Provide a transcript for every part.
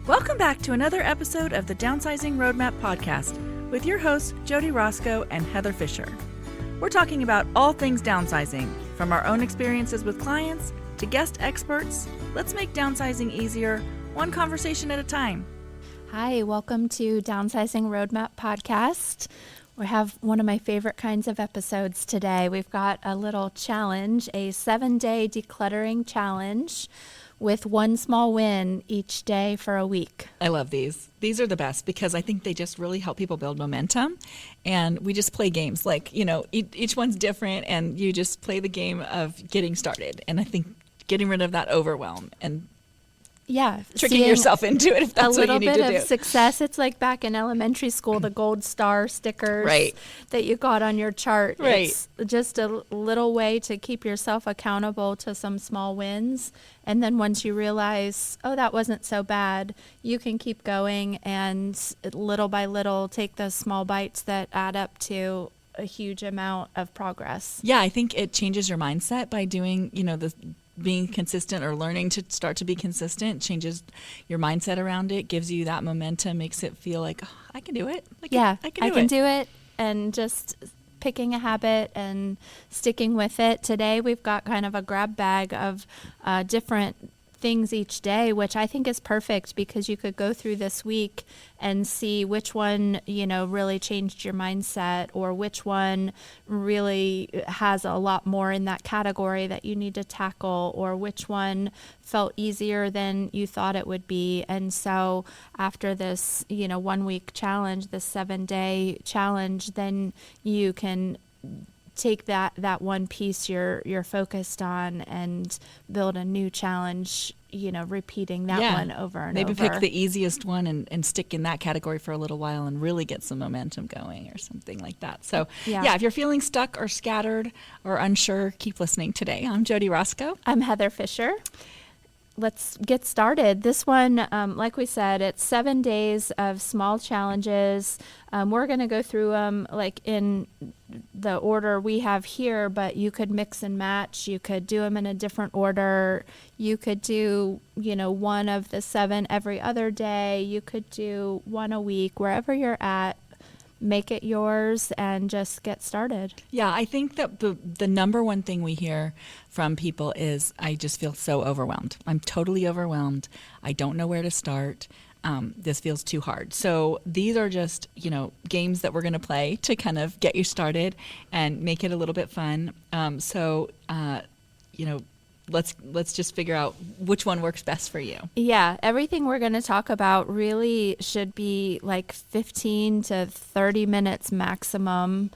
Welcome back to another episode of the Downsizing Roadmap podcast with your hosts, Jody Roscoe and Heather Fisher. We're talking about all things downsizing, from our own experiences with clients to guest experts. Let's make downsizing easier, one conversation at a time. Hi, welcome to Downsizing Roadmap podcast. We have one of my favorite kinds of episodes today. We've got a little challenge, a 7-day decluttering challenge with one small win each day for a week. I love these. These are the best because I think they just really help people build momentum. And we just play games like, each one's different and you just play the game of getting started. And I think getting rid of that overwhelm and tricking yourself into it if that's what you need to do. A little bit of success. It's like back in elementary school, the gold star stickers that you got on your chart. Right. It's just a little way to keep yourself accountable to some small wins. And then once you realize, oh, that wasn't so bad, you can keep going and little by little take those small bites that add up to a huge amount of progress. Yeah, I think it changes your mindset by doing, being consistent or learning to start to be consistent, changes your mindset around it, gives you that momentum, makes it feel like, oh, I can do it. I can do it. And just picking a habit and sticking with it. Today we've got kind of a grab bag of different things each day, which I think is perfect because you could go through this week and see which one, really changed your mindset or which one really has a lot more in that category that you need to tackle or which one felt easier than you thought it would be. And so after this, 1 week challenge, this 7-day challenge, then you can take that one piece you're focused on and build a new challenge, repeating that one over and over. Maybe pick the easiest one and stick in that category for a little while and really get some momentum going or something like that. So if you're feeling stuck or scattered or unsure, keep listening today. I'm Jody Roscoe. I'm Heather Fisher. Let's get started. This one, like we said, it's 7 days of small challenges. We're going to go through them like in the order we have here, but you could mix and match. You could do them in a different order. You could do, one of the 7 every other day. You could do one a week, wherever you're at. Make it yours and just get started. Yeah, I think that the number one thing we hear from people is, I just feel so overwhelmed. I'm totally overwhelmed. I don't know where to start. This feels too hard. So these are just, games that we're going to play to kind of get you started and make it a little bit fun. Let's just figure out which one works best for you. Yeah, everything we're going to talk about really should be like 15 to 30 minutes maximum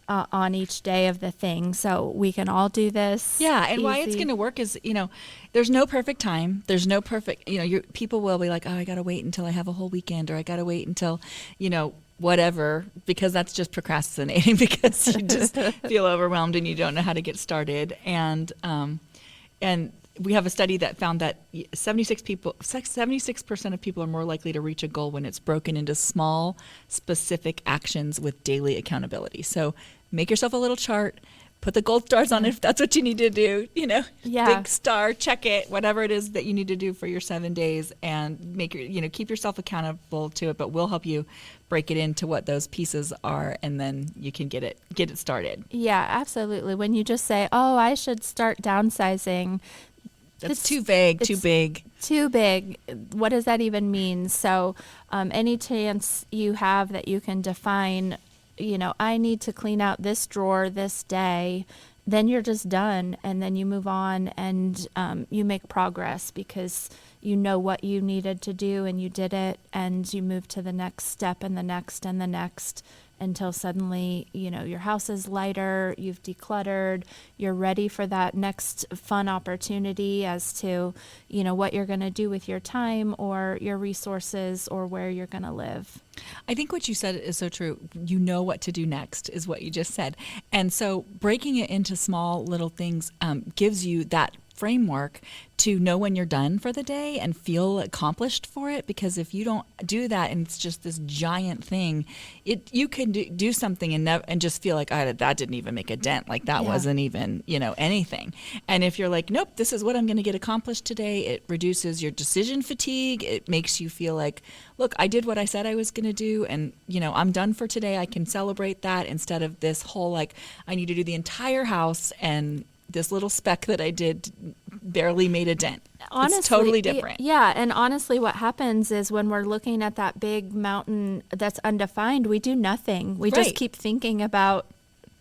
on each day of the thing. So we can all do this. Yeah, and why it's going to work is, there's no perfect time. There's no perfect, people will be like, oh, I got to wait until I have a whole weekend, or I got to wait until, whatever, because that's just procrastinating because you just feel overwhelmed and you don't know how to get started. And we have a study that found that 76% of people are more likely to reach a goal when it's broken into small, specific actions with daily accountability. So make yourself a little chart, put the gold stars on it if that's what you need to do, big star, check it, whatever it is that you need to do for your 7 days, and make keep yourself accountable to it, but we'll help you break it into what those pieces are, and then you can get it started. Yeah, absolutely. When you just say, oh, I should start downsizing, that's too vague, too big. Too big. What does that even mean? So any chance you have that you can define, I need to clean out this drawer this day, then you're just done, and then you move on and you make progress because you know what you needed to do and you did it, and you move to the next step and the next and the next until suddenly, your house is lighter, you've decluttered, you're ready for that next fun opportunity as to, what you're going to do with your time or your resources or where you're going to live. I think what you said is so true. You know what to do next is what you just said. And so breaking it into small little things gives you that framework to know when you're done for the day and feel accomplished for it. Because if you don't do that and it's just this giant thing, you can do something and just feel like, that didn't even make a dent. Like that wasn't even, anything. And if you're like, nope, this is what I'm going to get accomplished today, it reduces your decision fatigue. It makes you feel like, look, I did what I said I was going to do, and I'm done for today. I can celebrate that instead of this whole like I need to do the entire house and this little speck that I did barely made a dent. Honestly, it's totally different. Yeah, and honestly what happens is when we're looking at that big mountain that's undefined, we do nothing. We just keep thinking about,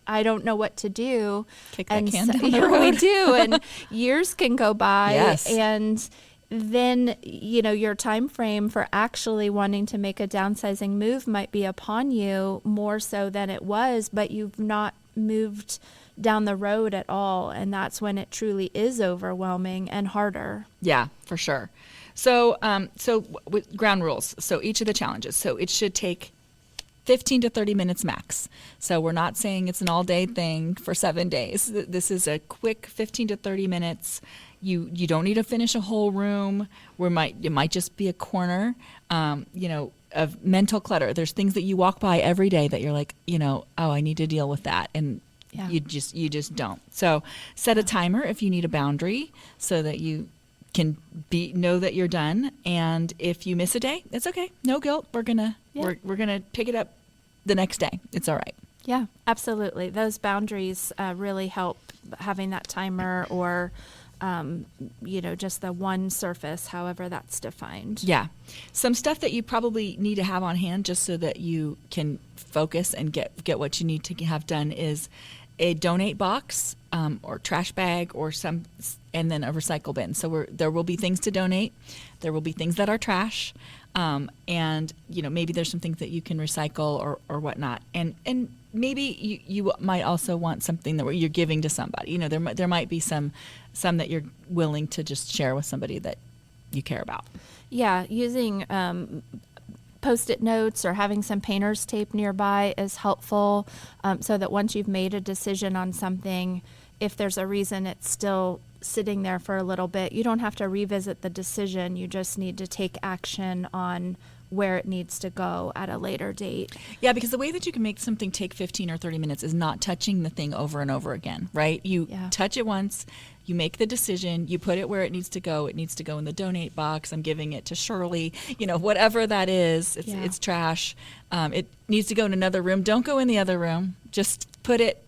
I don't know what to do. Kick that can down the road. We do, and years can go by. Yes. And then, your time frame for actually wanting to make a downsizing move might be upon you more so than it was, but you've not moved down the road at all, and that's when it truly is overwhelming and harder. Yeah, for sure. So with ground rules. So each of the challenges. So it should take 15 to 30 minutes max. So we're not saying it's an all-day thing for 7 days. This is a quick 15 to 30 minutes. You don't need to finish a whole room. It might just be a corner. Of mental clutter. There's things that you walk by every day that you're like, I need to deal with that, and you just don't. So set a timer if you need a boundary so that you can know that you're done. And if you miss a day, it's okay. No guilt. We're gonna pick it up the next day. It's all right. Yeah, absolutely. Those boundaries really help, having that timer or just the one surface, however that's defined. Yeah. Some stuff that you probably need to have on hand just so that you can focus and get what you need to have done is a donate box or trash bag and then a recycle bin. So there will be things to donate. There will be things that are trash. And maybe there's some things that you can recycle or whatnot. And maybe you might also want something that you're giving to somebody. There might be some that you're willing to just share with somebody that you care about. Yeah, using Post-it notes or having some painter's tape nearby is helpful, so that once you've made a decision on something, if there's a reason it's still sitting there for a little bit, you don't have to revisit the decision. You just need to take action on where it needs to go at a later date. Yeah, because the way that you can make something take 15 or 30 minutes is not touching the thing over and over again, right? You touch it once, you make the decision, you put it where it needs to go. It needs to go in the donate box. I'm giving it to Shirley, whatever that is. It's trash. It needs to go in another room. Don't go in the other room. Just put it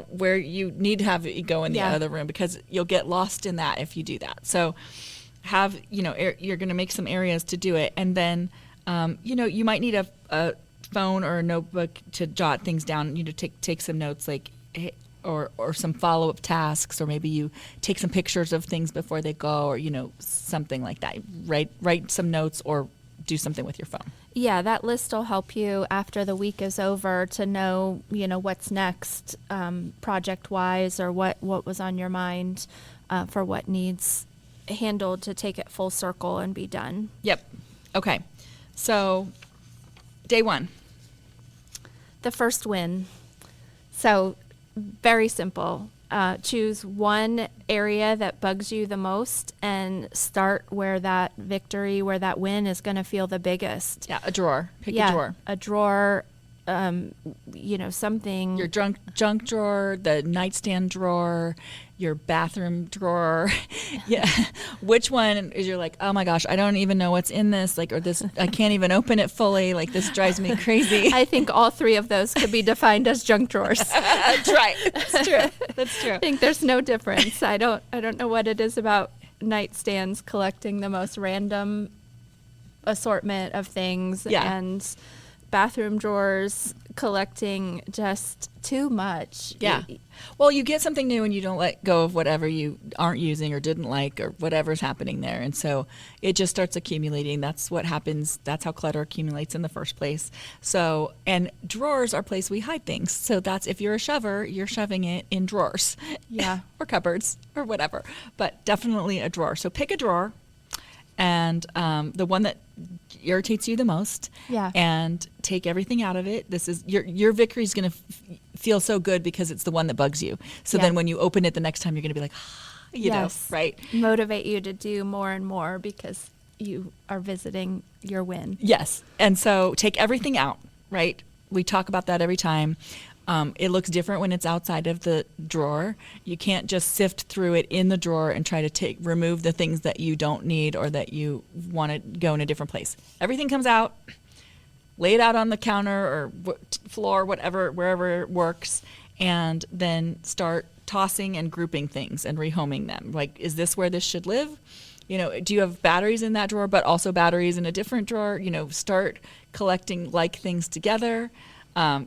where you need to have it go in the other room, because you'll get lost in that if you do that. So you're going to make some areas to do it. And then, you might need a phone or a notebook to jot things down, take some notes, like, or some follow-up tasks, or maybe you take some pictures of things before they go, or, something like that. Write some notes or do something with your phone. Yeah, that list will help you after the week is over to know, what's next, project-wise, or what was on your mind for what needs handled to take it full circle and be done. Yep. Okay. So, day 1. The first win. So, very simple. Choose one area that bugs you the most and start where that victory, where that win is going to feel the biggest. Yeah, a drawer. Pick a drawer. A drawer, something. Your junk drawer, the nightstand drawer, your bathroom drawer. Yeah. Which one is you're like, oh my gosh, I don't even know what's in this, or this, I can't even open it fully. Like, this drives me crazy. I think all 3 of those could be defined as junk drawers. That's right. That's true. That's true. I think there's no difference. I don't know what it is about nightstands collecting the most random assortment of things, and bathroom drawers collecting just too much. Yeah. Well, you get something new and you don't let go of whatever you aren't using or didn't like or whatever's happening there. And so it just starts accumulating. That's what happens. That's how clutter accumulates in the first place. So, and drawers are a place we hide things. So that's, if you're a shover, you're shoving it in drawers. Yeah. Or cupboards or whatever. But definitely a drawer. So pick a drawer, and the one that irritates you the most, and take everything out of it. This is your victory is going to feel so good because it's the one that bugs you. So then when you open it the next time, you're going to be like, you know, right? Motivate you to do more and more because you are visiting your win. Yes. And so take everything out, right? We talk about that every time. It looks different when it's outside of the drawer. You can't just sift through it in the drawer and try to remove the things that you don't need or that you want to go in a different place. Everything comes out, lay it out on the counter or floor, whatever, wherever it works, and then start tossing and grouping things and rehoming them. Like, is this where this should live? You know, do you have batteries in that drawer, but also batteries in a different drawer? You know, start collecting like things together.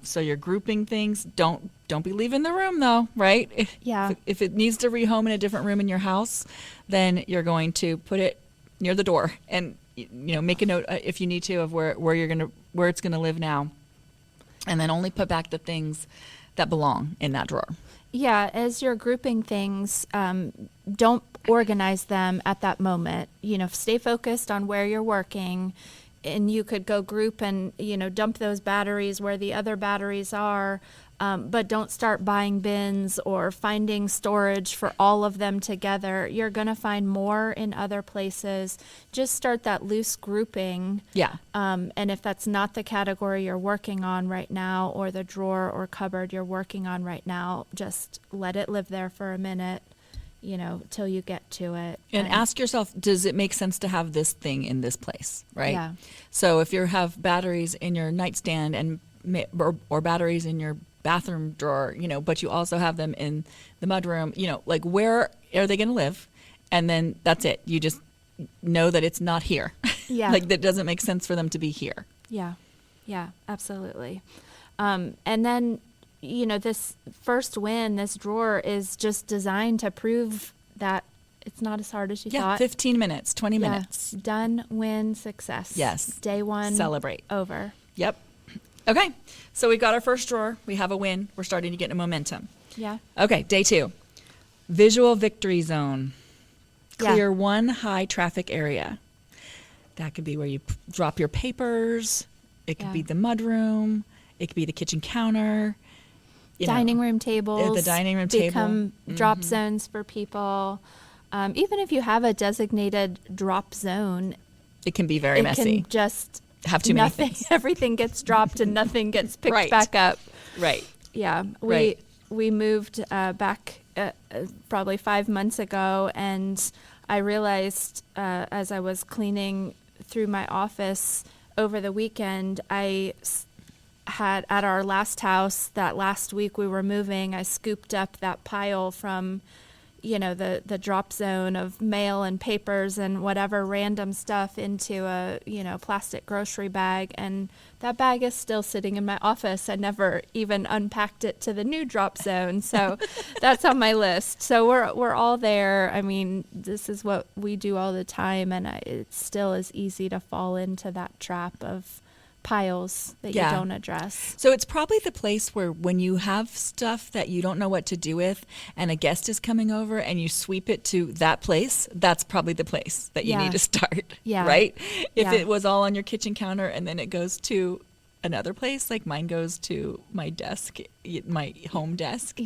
So you're grouping things. Don't be leaving the room though, right? If it needs to rehome in a different room in your house, then you're going to put it near the door and, you know, make a note if you need to of where it's gonna live now, and then only put back the things that belong in that drawer. Yeah, as you're grouping things, don't organize them at that moment. You know, stay focused on where you're working, and you could go group and, you know, dump those batteries where the other batteries are, but don't start buying bins or finding storage for all of them together. You're going to find more in other places. Just start that loose grouping. Yeah. And if that's not the category you're working on right now or the drawer or cupboard you're working on right now, just let it live there for a minute, you know, till you get to it. And ask yourself, does it make sense to have this thing in this place, right? Yeah. So if you have batteries in your nightstand and or batteries in your bathroom drawer, you know, but you also have them in the mudroom, you know, like, where are they going to live? And then that's it. You just know that it's not here. Yeah. Like, that doesn't make sense for them to be here. Yeah. Yeah, absolutely. And then, you know, this first win, this drawer is just designed to prove that it's not as hard as you thought. 15 minutes, 20 minutes. Done, win, success. Yes. Day one. Celebrate. Over. Yep. Okay. So we got our first drawer. We have a win. We're starting to get a momentum. Yeah. Okay. Day 2. Visual victory zone. Clear one high traffic area. That could be where you drop your papers. It could be the mudroom. It could be the kitchen counter. Dining room tables. The dining room table. Become drop zones for people. Even if you have a designated drop zone, it can be very messy. It can just have too many things. Everything gets dropped and nothing gets picked back up. Right. Yeah. We moved back probably 5 months ago, and I realized as I was cleaning through my office over the weekend, I had at our last house that last week we were moving, I scooped up that pile from, you know, the drop zone of mail and papers and whatever random stuff into a, you know, plastic grocery bag. And that bag is still sitting in my office. I never even unpacked it to the new drop zone. So that's on my list. So we're all there. I mean, this is what we do all the time. And it still is easy to fall into that trap of piles that you don't address. So it's probably the place where when you have stuff that you don't know what to do with and a guest is coming over and you sweep it to that place, that's probably the place that you need to start, right? If it was all on your kitchen counter and then it goes to another place, like mine goes to my desk, my home desk,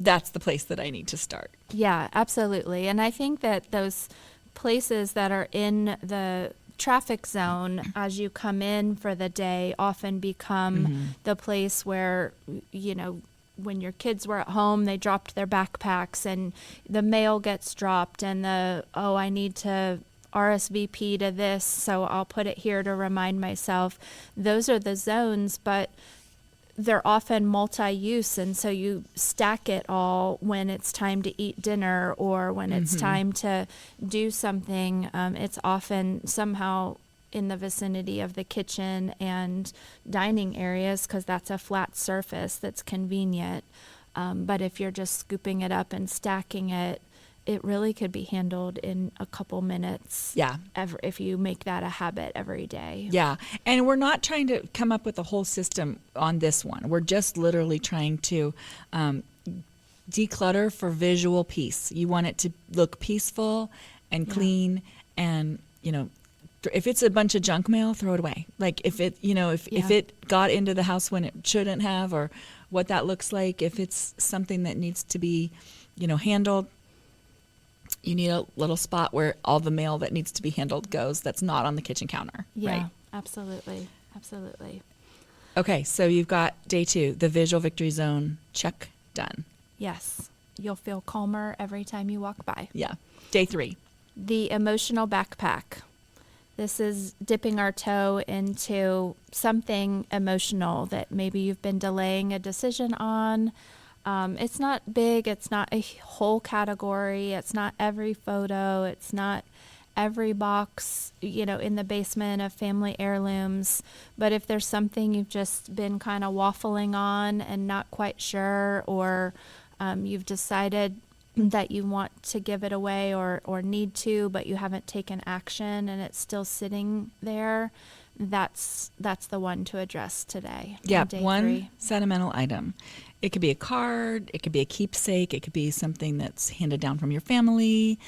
that's the place that I need to start. Yeah, absolutely. And I think that those places that are in the traffic zone as you come in for the day often become the place where, you know, when your kids were at home, they dropped their backpacks and the mail gets dropped and I need to RSVP to this, so I'll put it here to remind myself. Those are the zones, but they're often multi-use, and so you stack it all when it's time to eat dinner or when it's time to do something. It's often somehow in the vicinity of the kitchen and dining areas because that's a flat surface that's convenient. But if you're just scooping it up and stacking it, it really could be handled in a couple minutes. Yeah. If you make that a habit every day. Yeah. And we're not trying to come up with a whole system on this one. We're just literally trying to declutter for visual peace. You want it to look peaceful and clean and, you know, if it's a bunch of junk mail, throw it away. Like if it, you know, if it got into the house when it shouldn't have, or what that looks like, if it's something that needs to be, you know, handled, You need a little spot where all the mail that needs to be handled goes that's not on the kitchen counter. Yeah, right? absolutely. Absolutely. Okay, so you've got day 2, the visual victory zone, check, done. Yes. You'll feel calmer every time you walk by. Yeah. Day 3. The emotional backpack. This is dipping our toe into something emotional that maybe you've been delaying a decision on. It's not big. It's not a whole category. It's not every photo. It's not every box, in the basement of family heirlooms. But if there's something you've just been kind of waffling on and not quite sure, or you've decided that you want to give it away or need to, but you haven't taken action and it's still sitting there, that's the one to address today. Yeah, on day one 3. sentimental item. It could be a card, it could be a keepsake, it could be something that's handed down from your family,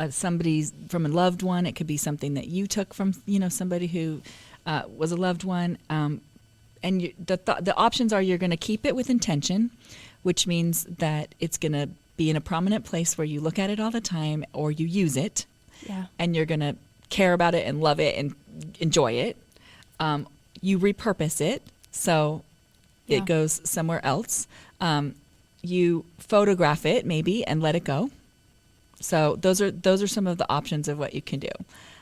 somebody's from a loved one. It could be something that you took from, somebody who was a loved one. And the options are, you're going to keep it with intention, which means that it's going to be in a prominent place where you look at it all the time, or you use it. Yeah. And you're going to care about it and love it and enjoy it. You repurpose it, so it goes somewhere else. You photograph it maybe and let it go. So those are some of the options of what you can do.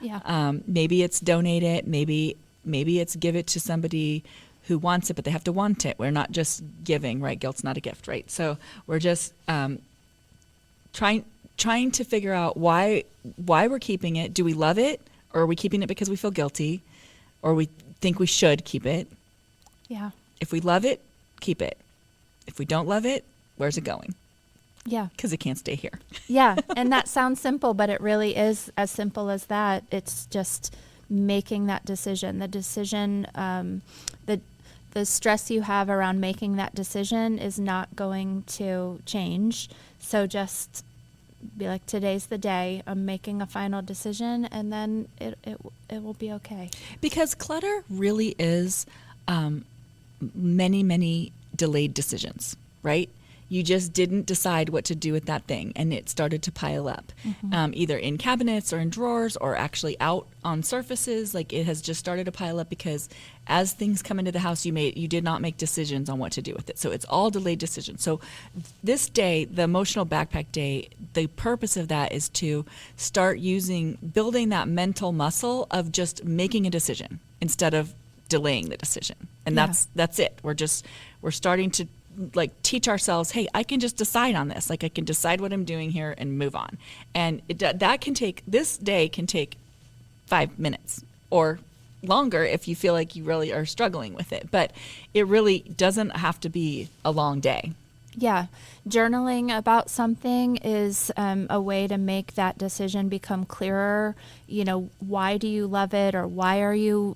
Yeah. Maybe it's donate it. Maybe it's give it to somebody who wants it, but they have to want it. We're not just giving, right? Guilt's not a gift, right? So we're just trying to figure out why we're keeping it. Do we love it, or are we keeping it because we feel guilty, or we think we should keep it? Yeah. If we love it, keep it. If we don't love it, where's it going? Yeah. Because it can't stay here. Yeah. And that sounds simple, but it really is as simple as that. It's just making that decision. The decision, the stress you have around making that decision is not going to change. So just be like, today's the day. I'm making a final decision, and then it will be okay. Because clutter really is many, many delayed decisions, right? You just didn't decide what to do with that thing, and it started to pile up, either in cabinets or in drawers or actually out on surfaces. Like, it has just started to pile up because as things come into the house, you did not make decisions on what to do with it. So it's all delayed decisions. So this day, the emotional backpack day, the purpose of that is to start building that mental muscle of just making a decision instead of delaying the decision. And that's it. We're starting to teach ourselves, hey, I can just decide on this. Like, I can decide what I'm doing here and move on. And this day can take 5 minutes or longer if you feel like you really are struggling with it. But it really doesn't have to be a long day. Yeah. Journaling about something is a way to make that decision become clearer. Why do you love it, or why are you,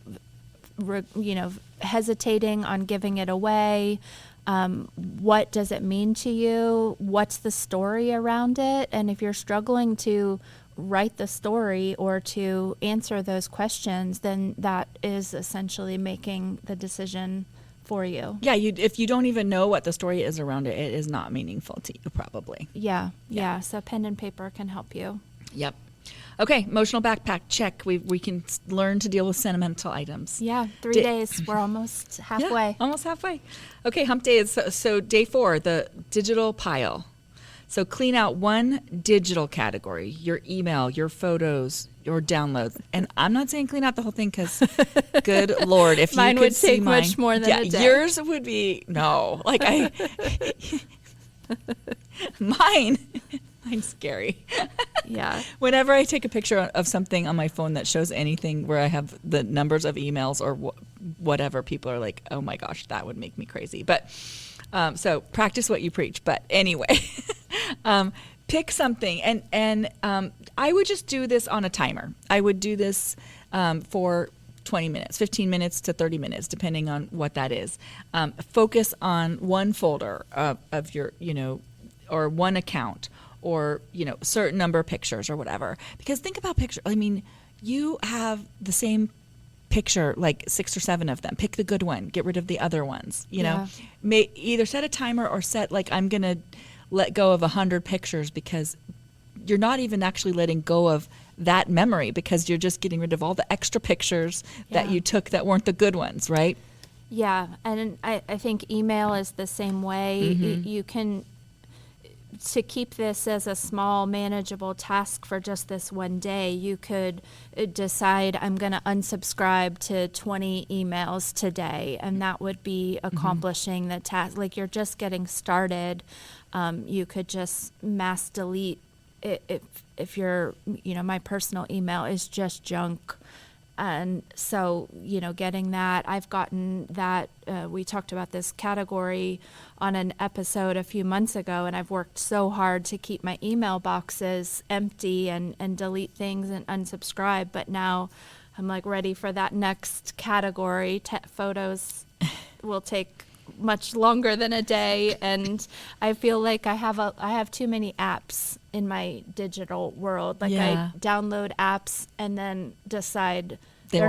hesitating on giving it away? What does it mean to you? What's the story around it? And if you're struggling to write the story or to answer those questions, then that is essentially making the decision for you. Yeah, if you don't even know what the story is around it, it is not meaningful to you, probably. Yeah. So pen and paper can help you. Yep. Okay, emotional backpack, check. We can learn to deal with sentimental items. Yeah, 3 days. We're almost halfway. Yeah, almost halfway. Okay, hump day is so day 4, the digital pile. So clean out one digital category, your email, your photos, your downloads. And I'm not saying clean out the whole thing because, good Lord, if mine you could would see take mine, much more than a day. Yours would be, no. Mine's scary. Yeah. Whenever I take a picture of something on my phone that shows anything where I have the numbers of emails or whatever, people are like, oh my gosh, that would make me crazy. But so practice what you preach. But anyway, pick something. And I would just do this on a timer. I would do this for 20 minutes, 15 minutes to 30 minutes, depending on what that is. Focus on one folder of your, or one account, or, a certain number of pictures or whatever. Because think about pictures. I mean, you have the same picture, like 6 or 7 of them. Pick the good one. Get rid of the other ones. Either set a timer or set, I'm going to let go of 100 pictures because you're not even actually letting go of that memory because you're just getting rid of all the extra pictures that you took that weren't the good ones, right? Yeah, and I think email is the same way. You can, to keep this as a small, manageable task for just this one day, you could decide I'm going to unsubscribe to 20 emails today, and that would be accomplishing the task. Like you're just getting started. You could just mass delete if your, my personal email is just junk. And so, getting that, I've gotten that, we talked about this category on an episode a few months ago, and I've worked so hard to keep my email boxes empty and delete things and unsubscribe. But now I'm like ready for that next category. Photos will take much longer than a day, and I feel like I have too many apps in my digital world. Like I download apps and then decide they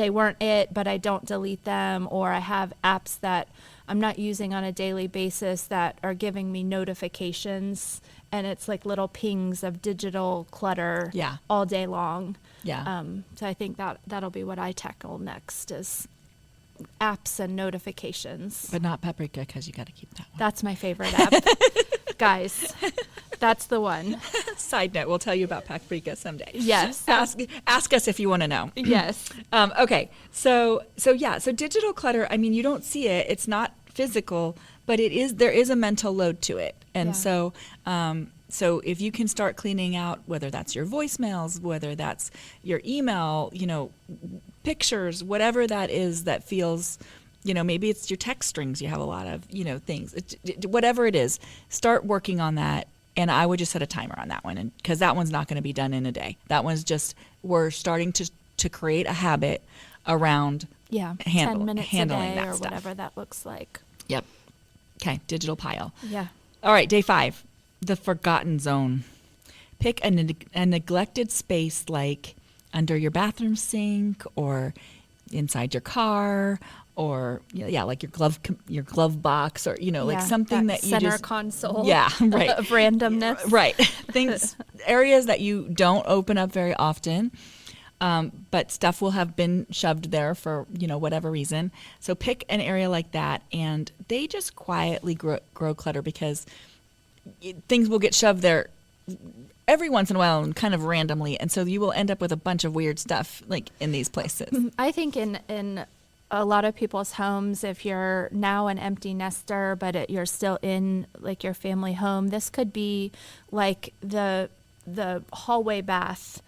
weren't it, but I don't delete them, or I have apps that I'm not using on a daily basis that are giving me notifications, and it's like little pings of digital clutter all day long. So I think that'll be what I tackle next is apps and notifications. But not paprika, because you got to keep that one. That's my favorite app. Guys, that's the one. Side note, we'll tell you about paprika someday. Yes. Ask us if you want to know. Yes. Okay. So digital clutter, I mean, you don't see it. It's not physical, but there is a mental load to it. And so if you can start cleaning out, whether that's your voicemails, whether that's your email, pictures, whatever that is that feels, maybe it's your text strings you have a lot of, things, whatever it is, start working on that. And I would just set a timer on that one, because that one's not going to be done in a day. That one's just, we're starting to create a habit around 10 minutes handling a day that or stuff. whatever that looks like. Yep. Okay, digital pile. Yeah. All right, day 5, the forgotten zone. Pick a neglected space like under your bathroom sink or inside your car, or like your glove box, or like something that you center just console. Right. Of randomness. Right. Things, areas that you don't open up very often. But stuff will have been shoved there for, whatever reason. So pick an area like that, and they just quietly grow clutter, because things will get shoved there every once in a while and kind of randomly. And so you will end up with a bunch of weird stuff like in these places. I think in a lot of people's homes, if you're now an empty nester, but you're still in like your family home, this could be like the hallway bath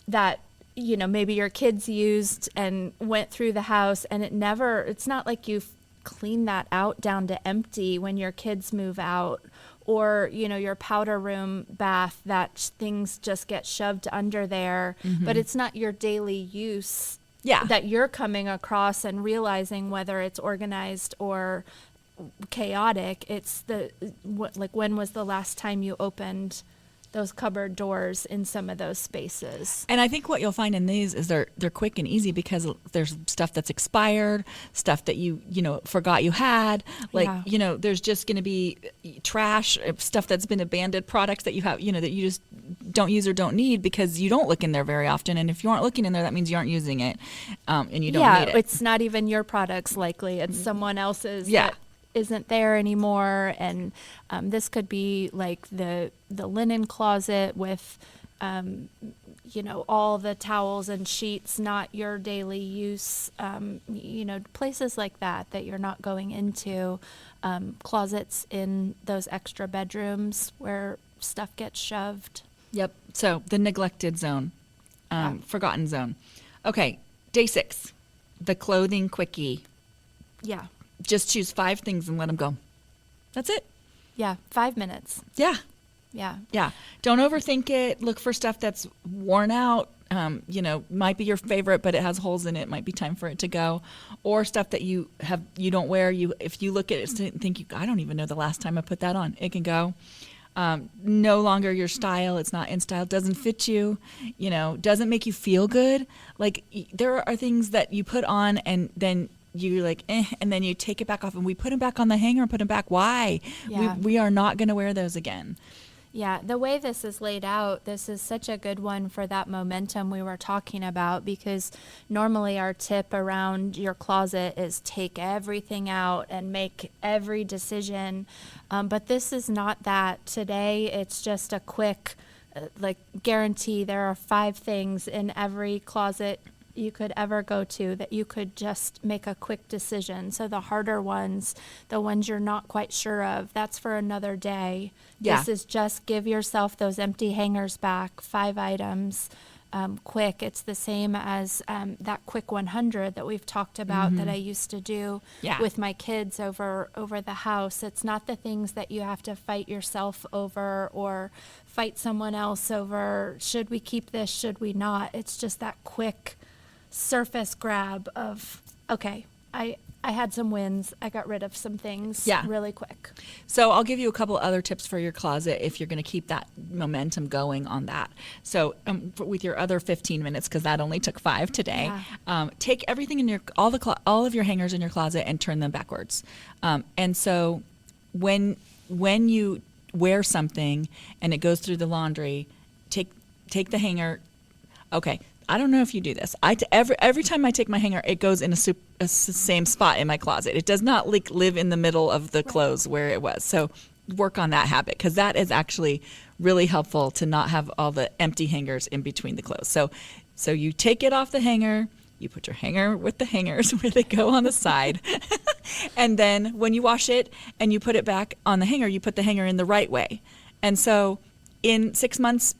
that maybe your kids used and went through the house, and it's not like you've cleaned that out down to empty when your kids move out, or your powder room bath that things just get shoved under there, but it's not your daily use that you're coming across and realizing whether it's organized or chaotic. It's when was the last time you opened those cupboard doors in some of those spaces? And I think what you'll find in these is they're quick and easy, because there's stuff that's expired, stuff that you forgot you had, there's just going to be trash, stuff that's been abandoned, products that you have, that you just don't use or don't need because you don't look in there very often. And if you aren't looking in there, that means you aren't using it, and you don't need it. It's not even your products, likely it's someone else's. That isn't there anymore. And this could be like the linen closet with all the towels and sheets, not your daily use, places like that you're not going into, closets in those extra bedrooms where stuff gets shoved. Yep. So the neglected zone, forgotten zone. Okay, day 6, the clothing quickie. Yeah. Just choose 5 things and let them go. That's it. Yeah, 5 minutes. Yeah. Yeah. Don't overthink it. Look for stuff that's worn out. Might be your favorite, but it has holes in it. Might be time for it to go. Or stuff that you don't wear. If you look at it and think, I don't even know the last time I put that on. It can go. No longer your style. It's not in style. Doesn't fit you. Doesn't make you feel good. Like there are things that you put on and then you're like, and then you take it back off, and we put them back on the hanger and put them back. Why? Yeah. We are not going to wear those again. Yeah, the way this is laid out, this is such a good one for that momentum we were talking about, because normally our tip around your closet is take everything out and make every decision. But this is not that. Today, it's just a quick, guarantee there are 5 things in every closet you could ever go to that you could just make a quick decision. So the harder ones, the ones you're not quite sure of, that's for another day. Yeah. This is just give yourself those empty hangers back, 5 items, quick. It's the same as that quick 100 that we've talked about that I used to do with my kids over the house. It's not the things that you have to fight yourself over or fight someone else over. Should we keep this? Should we not? It's just that quick surface grab of, okay, I had some wins. I got rid of some things really quick. So I'll give you a couple other tips for your closet if you're going to keep that momentum going on that. So with your other 15 minutes, because that only took 5 today, take everything in your all of your hangers in your closet and turn them backwards. And so when you wear something and it goes through the laundry, take the hanger. Okay. I don't know if you do this. Every time I take my hanger, it goes in a same spot in my closet. It does not live in the middle of the clothes where it was. So work on that habit, because that is actually really helpful to not have all the empty hangers in between the clothes. So you take it off the hanger, you put your hanger with the hangers where they go on the side, and then when you wash it and you put it back on the hanger, you put the hanger in the right way. And so in 6 months,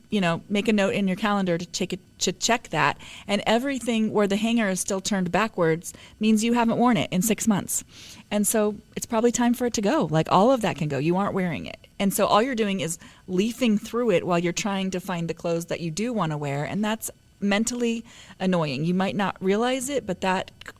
make a note in your calendar to check that. And everything where the hanger is still turned backwards means you haven't worn it in 6 months. And so it's probably time for it to go. Like, all of that can go. You aren't wearing it. And so all you're doing is leafing through it while you're trying to find the clothes that you do want to wear. And that's mentally annoying. You might not realize it, but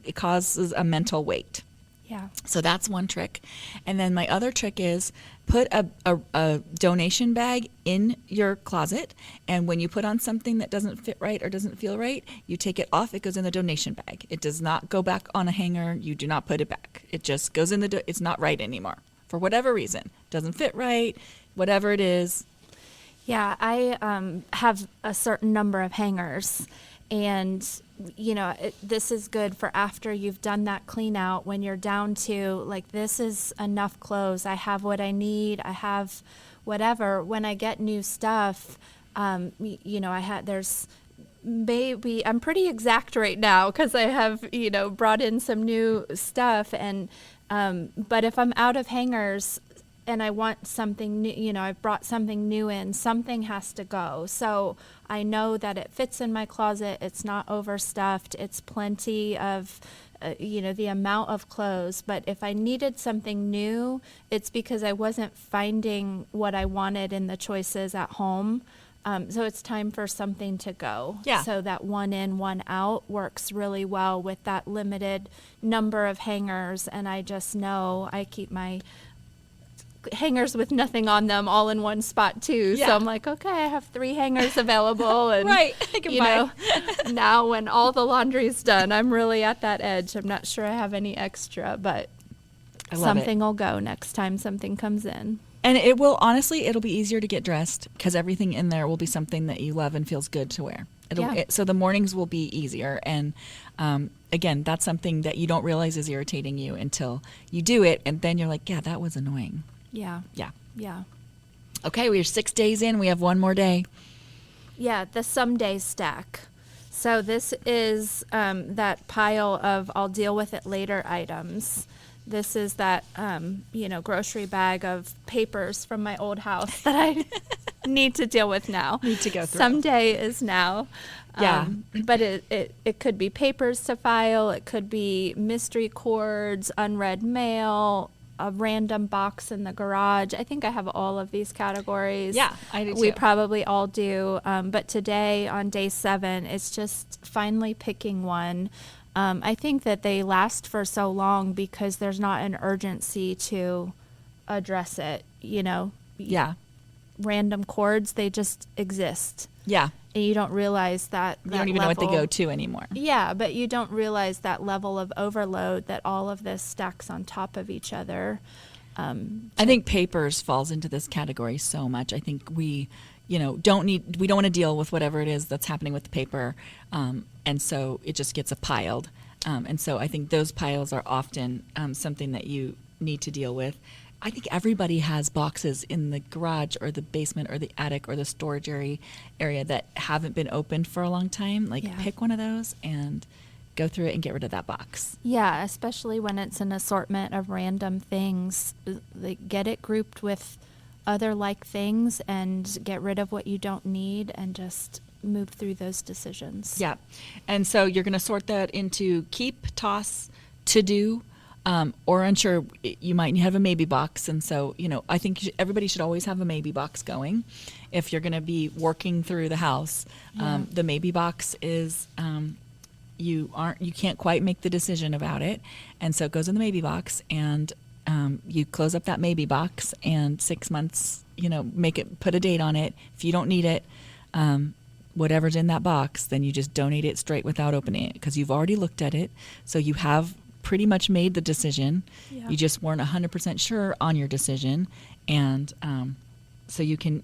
it causes a mental weight. Yeah. So that's one trick. And then my other trick is put a donation bag in your closet. And when you put on something that doesn't fit right or doesn't feel right, you take it off. It goes in the donation bag. It does not go back on a hanger. You do not put it back. It just goes in it's not right anymore for whatever reason. Doesn't fit right, whatever it is. Yeah, I have a certain number of hangers. And, this is good for after you've done that clean out, when you're down to, this is enough clothes. I have what I need. I have whatever. When I get new stuff, there's maybe, I'm pretty exact right now because I have, brought in some new stuff. And, but if I'm out of hangers and I want something new, I've brought something new in, something has to go. So I know that it fits in my closet. It's not overstuffed. It's plenty of, the amount of clothes. But if I needed something new, it's because I wasn't finding what I wanted in the choices at home. So it's time for something to go. Yeah. So that one in, one out works really well with that limited number of hangers. And I just know I keep my hangers with nothing on them all in one spot too. Yeah. So I'm like, okay, I have 3 hangers available. And Right. I can buy. Now when all the laundry's done, I'm really at that edge. I'm not sure I have any extra, but something will go next time something comes in. And it'll be easier to get dressed because everything in there will be something that you love and feels good to wear. So the mornings will be easier. And again, that's something that you don't realize is irritating you until you do it. And then you're like, yeah, that was annoying. Yeah. Yeah. Yeah. Okay, we're 6 days in. We have one more day. Yeah, the someday stack. So this is that pile of I'll deal with it later items. This is that, grocery bag of papers from my old house that I need to deal with now. Need to go through. Someday is now. Yeah. But it could be papers to file. It could be mystery cords, unread mail, a random box in the garage. I think I have all of these categories. Yeah, I do too. We probably all do. But today on day 7, it's just finally picking one. I think that they last for so long because there's not an urgency to address it, Yeah. random cords, they just exist. Yeah. And you don't realize that You don't even know what they go to anymore. Yeah, but you don't realize that level of overload that all of this stacks on top of each other. I think papers falls into this category so much. I think we don't want to deal with whatever it is that's happening with the paper. And so it just gets piled. And so I think those piles are often something that you need to deal with. I think everybody has boxes in the garage or the basement or the attic or the storage area that haven't been opened for a long time. Like pick one of those and go through it and get rid of that box. Yeah, especially when it's an assortment of random things. Get it grouped with other like things and get rid of what you don't need and just move through those decisions. Yeah. And so you're going to sort that into keep, toss, to do, or unsure. You might have a maybe box. And so, I think everybody should always have a maybe box going. If you're going to be working through the house, the maybe box is, you can't quite make the decision about it. And so it goes in the maybe box, and you close up that maybe box, and 6 months, put a date on it. If you don't need it, whatever's in that box, then you just donate it straight without opening it, because you've already looked at it. So you have pretty much made the decision. Yeah. You just weren't 100% sure on your decision. And so you can,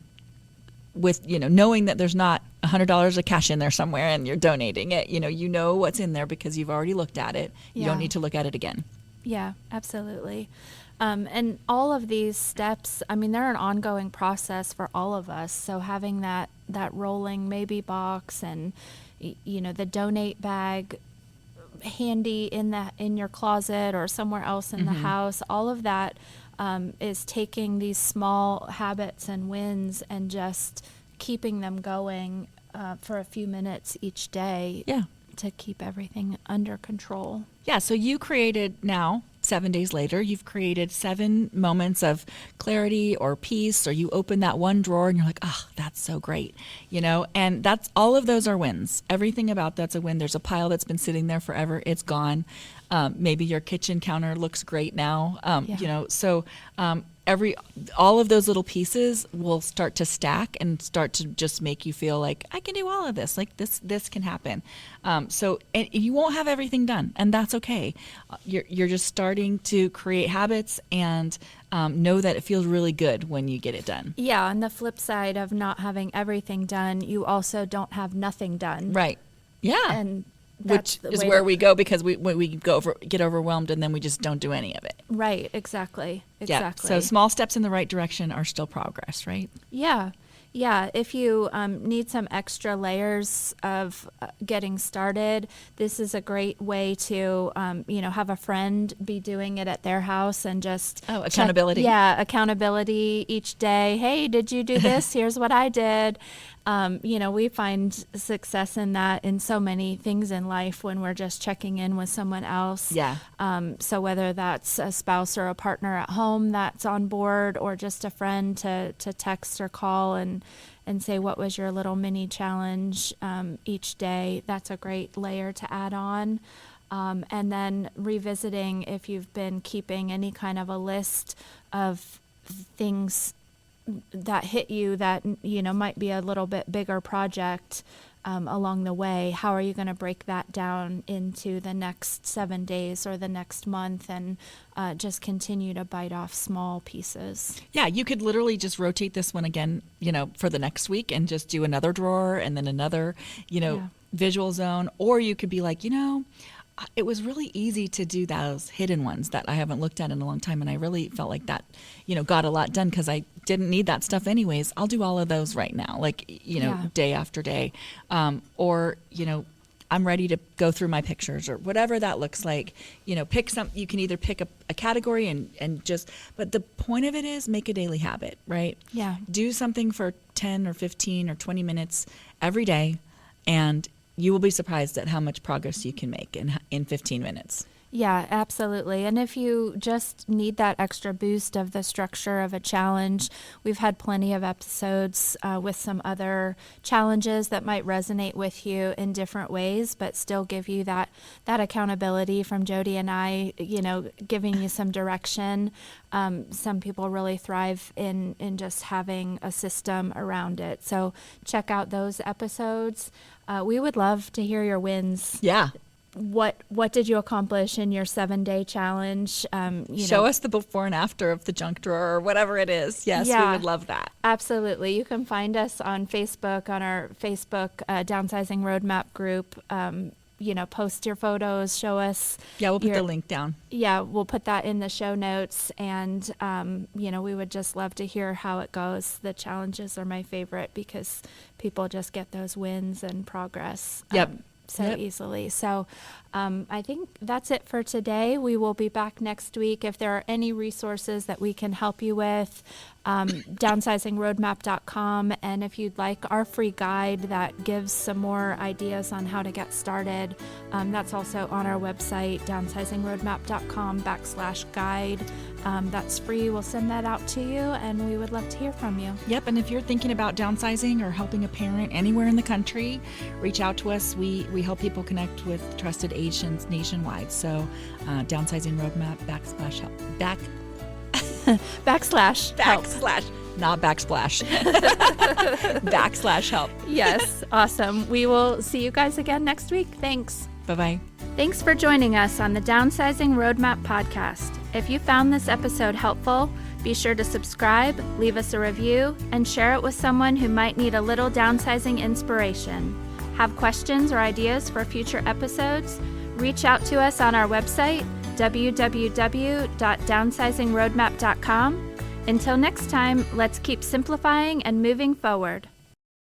with, knowing that there's not $100 of cash in there somewhere and you're donating it, you know what's in there because you've already looked at it. You don't need to look at it again. Yeah, absolutely. And all of these steps, they're an ongoing process for all of us. So having that rolling maybe box and, the donate bag handy in your closet or somewhere else in the house, all of that is taking these small habits and wins and just keeping them going for a few minutes each day. Yeah. To keep everything under control. Yeah, so you created now, 7 days later, you've created 7 moments of clarity or peace, or you open that one drawer and you're like, oh, that's so great, and that's all of those are wins. Everything about that's a win. There's a pile that's been sitting there forever. It's gone. Maybe your kitchen counter looks great now, so all of those little pieces will start to stack and start to just make you feel like I can do all of this. Like this can happen. So and you won't have everything done, and that's okay. You're just starting to create habits and know that it feels really good when you get it done. Yeah. On the flip side of not having everything done, you also don't have nothing done. Right. Yeah. And which is where we go because we get overwhelmed and then we just don't do any of it. Right, exactly. Yeah, so small steps in the right direction are still progress, right? Yeah. Yeah, if you need some extra layers of getting started, this is a great way to, have a friend be doing it at their house and just accountability. Accountability each day. Hey, did you do this? Here's what I did. We find success in that in so many things in life when we're just checking in with someone else. Yeah. So whether that's a spouse or a partner at home that's on board, or just a friend to text or call and say, what was your little mini challenge each day? That's a great layer to add on. And then revisiting if you've been keeping any kind of a list of things that hit you that, might be a little bit bigger project along the way. How are you going to break that down into the next 7 days or the next month and just continue to bite off small pieces? Yeah, you could literally just rotate this one again, for the next week and just do another drawer and then another, visual zone. Or you could be like, it was really easy to do those hidden ones that I haven't looked at in a long time. And I really felt like that, got a lot done because I didn't need that stuff anyways. I'll do all of those right now, day after day. Or, I'm ready to go through my pictures or whatever that looks like. Pick some, you can either pick a category and just, but the point of it is make a daily habit, right? Yeah. Do something for 10 or 15 or 20 minutes every day, and you will be surprised at how much progress you can make in 15 minutes. Yeah, absolutely. And if you just need that extra boost of the structure of a challenge, we've had plenty of episodes with some other challenges that might resonate with you in different ways, but still give you that accountability from Jody and I, giving you some direction. Some people really thrive in just having a system around it. So check out those episodes. We would love to hear your wins. Yeah. What did you accomplish in your 7-day challenge? Show us the before and after of the junk drawer or whatever it is. Yes, we would love that. Absolutely. You can find us on Facebook, on our Facebook Downsizing Roadmap group. Post your photos, show us. Yeah, we'll put the link down. Yeah, we'll put that in the show notes. And, we would just love to hear how it goes. The challenges are my favorite because people just get those wins and progress. Yep. Easily. So I think that's it for today. We will be back next week. If there are any resources that we can help you with, downsizingroadmap.com. And if you'd like our free guide that gives some more ideas on how to get started, that's also on our website, downsizingroadmap.com/guide. That's free. We'll send that out to you, and we would love to hear from you. Yep, and if you're thinking about downsizing or helping a parent anywhere in the country, reach out to us. We help people connect with trusted agents nationwide. So Downsizing Roadmap /help. Not backsplash. /help. Yes, awesome. We will see you guys again next week. Thanks. Bye-bye. Thanks for joining us on the Downsizing Roadmap podcast. If you found this episode helpful, be sure to subscribe, leave us a review, and share it with someone who might need a little downsizing inspiration. Have questions or ideas for future episodes? Reach out to us on our website, www.downsizingroadmap.com. Until next time, let's keep simplifying and moving forward.